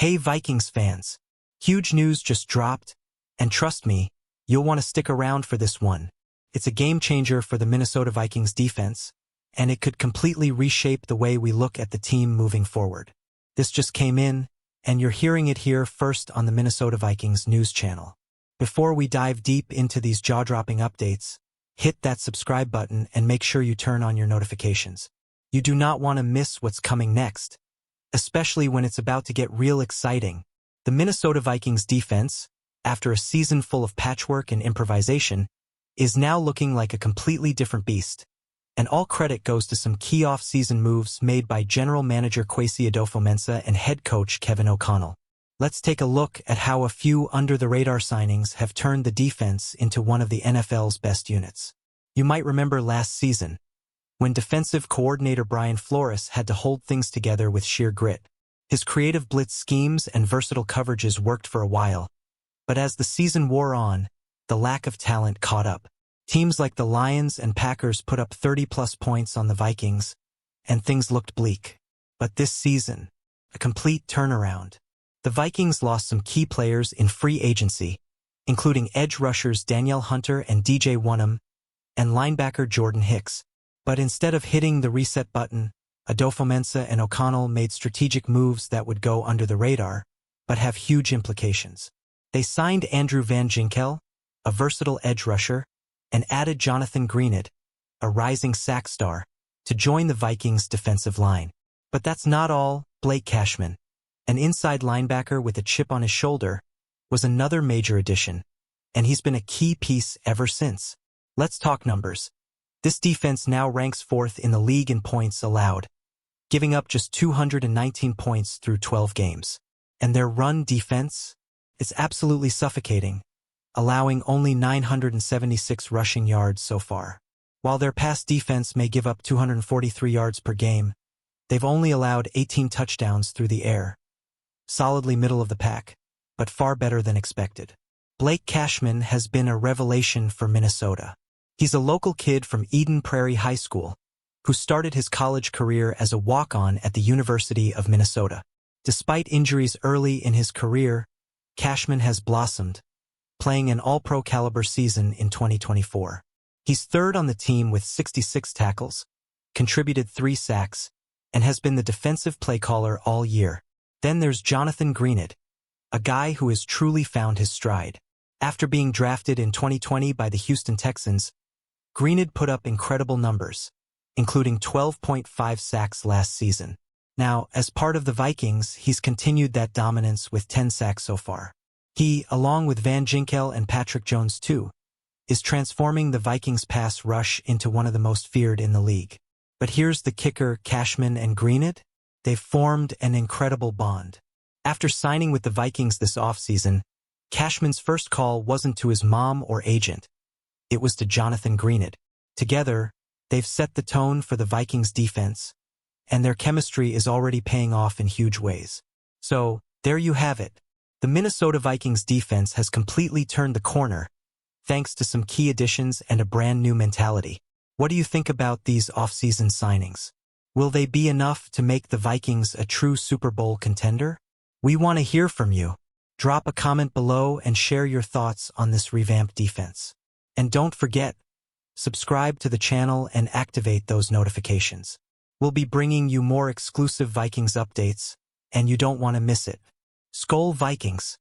Hey Vikings fans! Huge news just dropped, and trust me, you'll want to stick around for this one. It's a game changer for the Minnesota Vikings defense, and it could completely reshape the way we look at the team moving forward. This just came in, and you're hearing it here first on the Minnesota Vikings news channel. Before we dive deep into these jaw-dropping updates, hit that subscribe button and make sure you turn on your notifications. You do not want to miss what's coming next, especially when it's about to get real exciting. The Minnesota Vikings defense, after a season full of patchwork and improvisation, is now looking like a completely different beast. And all credit goes to some key off-season moves made by General Manager Kwesi Adofo-Mensah and head coach Kevin O'Connell. Let's take a look at how a few under-the-radar signings have turned the defense into one of the NFL's best units. You might remember last season, when defensive coordinator Brian Flores had to hold things together with sheer grit. His creative blitz schemes and versatile coverages worked for a while, but as the season wore on, the lack of talent caught up. Teams like the Lions and Packers put up 30-plus points on the Vikings, and things looked bleak. But this season, a complete turnaround. The Vikings lost some key players in free agency, including edge rushers Danielle Hunter and DJ Wonnum, and linebacker Jordan Hicks. But instead of hitting the reset button, Adofo-Mensah and O'Connell made strategic moves that would go under the radar, but have huge implications. They signed Andrew Van Ginkel, a versatile edge rusher, and added Jonathan Greenid, a rising sack star, to join the Vikings' defensive line. But that's not all. Blake Cashman, an inside linebacker with a chip on his shoulder, was another major addition, and he's been a key piece ever since. Let's talk numbers. This defense now ranks fourth in the league in points allowed, giving up just 219 points through 12 games. And their run defense? It's absolutely suffocating, allowing only 976 rushing yards so far. While their pass defense may give up 243 yards per game, they've only allowed 18 touchdowns through the air. Solidly middle of the pack, but far better than expected. Blake Cashman has been a revelation for Minnesota. He's a local kid from Eden Prairie High School, who started his college career as a walk-on at the University of Minnesota. Despite injuries early in his career, Cashman has blossomed, playing an all-pro caliber season in 2024. He's third on the team with 66 tackles, contributed 3 sacks, and has been the defensive play caller all year. Then there's Jonathan Greenid, a guy who has truly found his stride. After being drafted in 2020 by the Houston Texans, Greenid put up incredible numbers, including 12.5 sacks last season. Now, as part of the Vikings, he's continued that dominance with 10 sacks so far. He, along with Van Ginkel and Patrick Jones too, is transforming the Vikings' pass rush into one of the most feared in the league. But here's the kicker: Cashman and Greenid? They've formed an incredible bond. After signing with the Vikings this offseason, Cashman's first call wasn't to his mom or agent. It was to Jonathan Greenid. Together, they've set the tone for the Vikings defense, and their chemistry is already paying off in huge ways. So, there you have it. The Minnesota Vikings defense has completely turned the corner, thanks to some key additions and a brand new mentality. What do you think about these off-season signings? Will they be enough to make the Vikings a true Super Bowl contender? We want to hear from you. Drop a comment below and share your thoughts on this revamped defense. And don't forget, subscribe to the channel and activate those notifications. We'll be bringing you more exclusive Vikings updates, and you don't want to miss it. Skol Vikings!